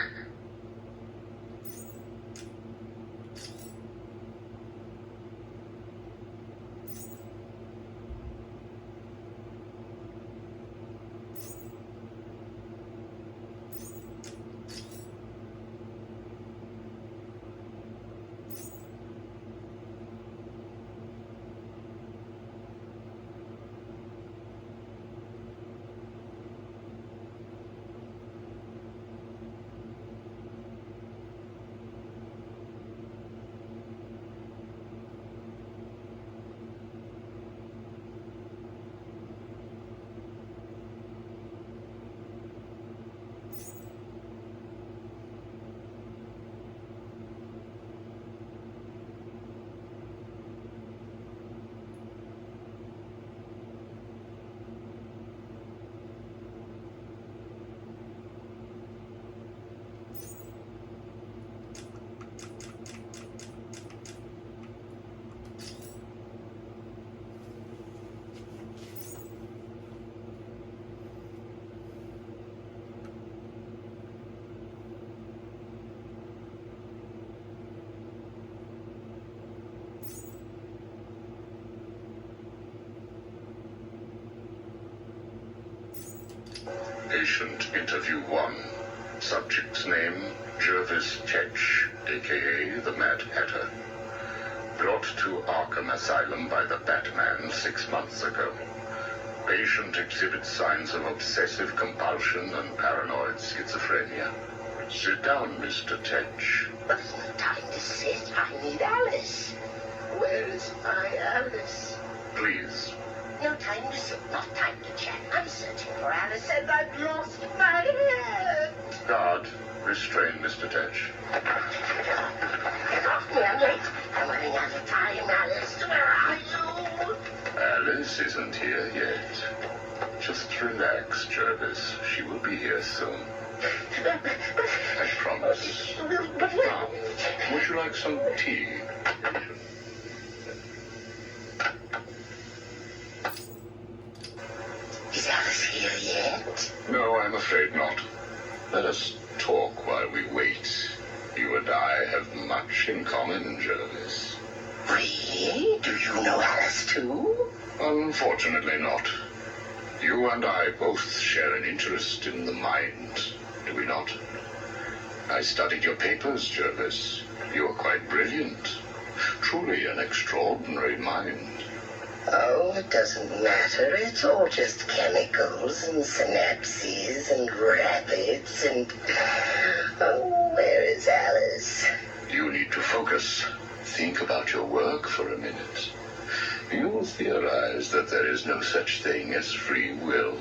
Patient interview 1. Subject's name, Jervis Chech, a.k.a. the Mad Hatter. Brought to Arkham Asylum by the Batman 6 months ago. Patient exhibits signs of obsessive compulsion and paranoid schizophrenia. Sit down, Mr. Chech. There's no time to sit. I need Alice. Where is my Alice? Please. No time to sit, not time to chat. I'm searching for Alice and I've lost my head. Guard, restrain Mr. Chech. Get off me, I'm late. I'm running out of time, Alice. Where are you? Alice isn't here yet. Just relax, Jervis. She will be here soon. I promise. Now, would you like some tea? Is Alice here yet? No, I'm afraid not. Let us talk while we wait. You and I have much in common, Jervis. Really? Do you know Alice too? Unfortunately not. You and I both share an interest in the mind, do we not? I studied your papers, Jervis. You are quite brilliant. truly an extraordinary mind. Oh, it doesn't matter. It's all just chemicals and synapses and rabbits and... Oh, where is Alice? You need to focus. Think about your work for a minute. You theorize that there is no such thing as free will,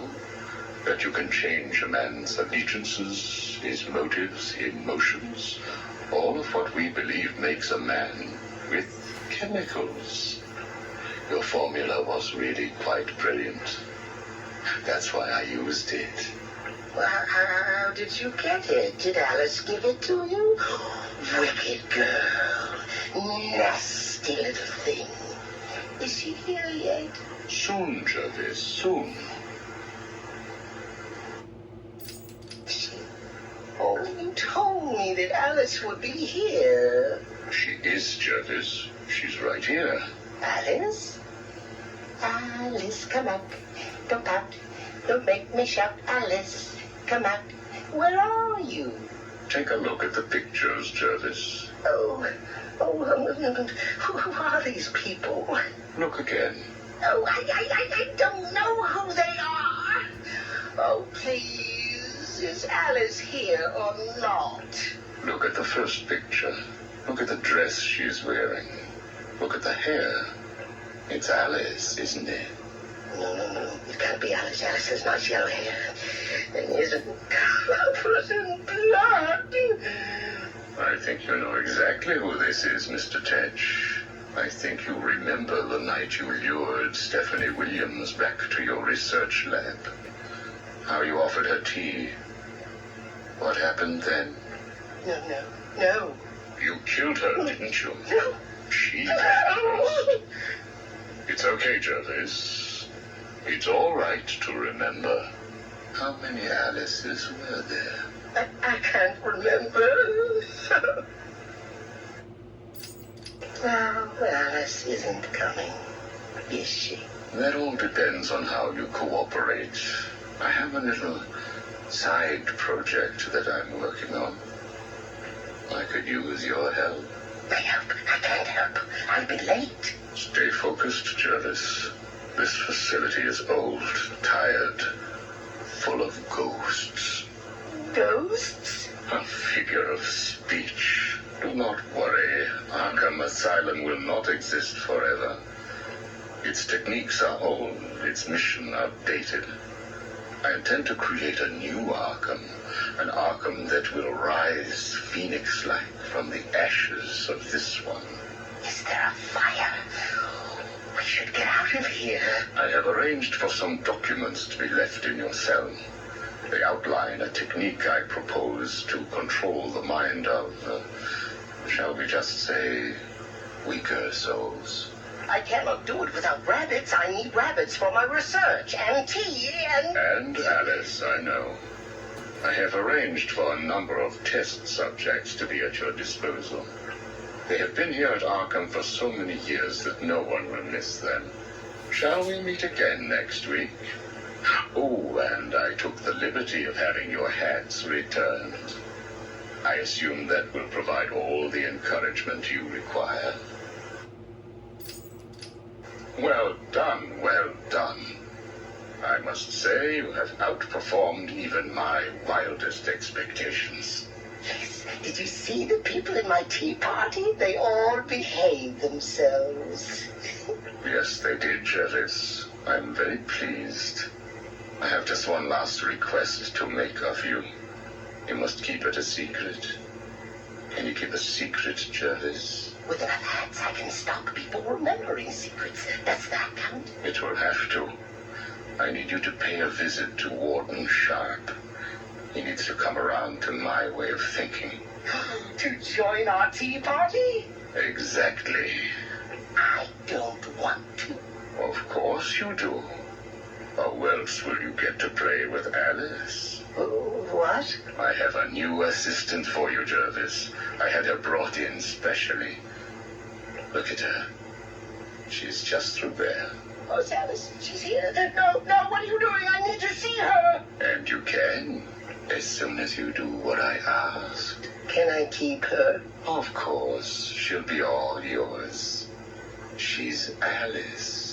that you can change a man's allegiances, his motives, emotions, all of what we believe makes a man, with chemicals. Your formula was really quite brilliant. That's why I used it. Well, how did you get it? Did Alice give it to you? Wicked girl. Nasty little thing. Is she here yet? Soon, Jervis, soon. Oh, you told me that Alice would be here. She is, Jervis. She's right here. Alice? Alice, come out. Don't pout. Don't make me shout. Alice, come out. Where are you? Take a look at the pictures, Jervis. Who are these people? Look again. Oh, I don't know who they are. Oh, please, is Alice here or not? Look at the first picture. Look at the dress she's wearing. Look at the hair. It's Alice, isn't it? No. It can't be Alice. Alice has nice yellow hair. And isn't covered in blood. I think you know exactly who this is, Mr. Chech. I think you remember the night you lured Stephanie Williams back to your research lab. How you offered her tea. What happened then? No. You killed her, didn't you? No. She died first. It's okay, Jervis. It's all right to remember. How many Alices were there? I can't remember. Well, Alice isn't coming, is she? That all depends on how you cooperate. I have a little side project that I'm working on. I could use your help. I can't help. I'll be late. Stay focused, Jervis. This facility is old, tired, full of ghosts. Ghosts? A figure of speech. Do not worry. Arkham Asylum will not exist forever. Its techniques are old, its mission outdated. I intend to create a new Arkham, an Arkham that will rise phoenix-like from the ashes of this one. Is there a fire? We should get out of here. I have arranged for some documents to be left in your cell. They outline a technique I propose to control the mind of, shall we just say, weaker souls. I cannot do it without rabbits. I need rabbits for my research, and tea, and... And Alice, I know. I have arranged for a number of test subjects to be at your disposal. They have been here at Arkham for so many years that no one will miss them. Shall we meet again next week? Oh, and I took the liberty of having your hats returned. I assume that will provide all the encouragement you require. Well done, well done. I must say you have outperformed even my wildest expectations. Yes, did you see the people in my tea party? They all behaved themselves. Yes, they did, Jervis. I'm very pleased. I have just one last request to make of you. You must keep it a secret. Can you keep a secret, Jervis? With enough hats, I can stop people remembering secrets. Does that count? It will have to. I need you to pay a visit to Warden Sharp. He needs to come around to my way of thinking. To join our tea party? Exactly. I don't want to. Of course you do. How else will you get to play with Alice? What? I have a new assistant for you, Jervis. I had her brought in specially. Look at her. She's just through there. Oh, it's Alice. She's here. No, what are you doing? I need to see her. And you can, as soon as you do what I asked. Can I keep her? Of course, she'll be all yours. She's Alice.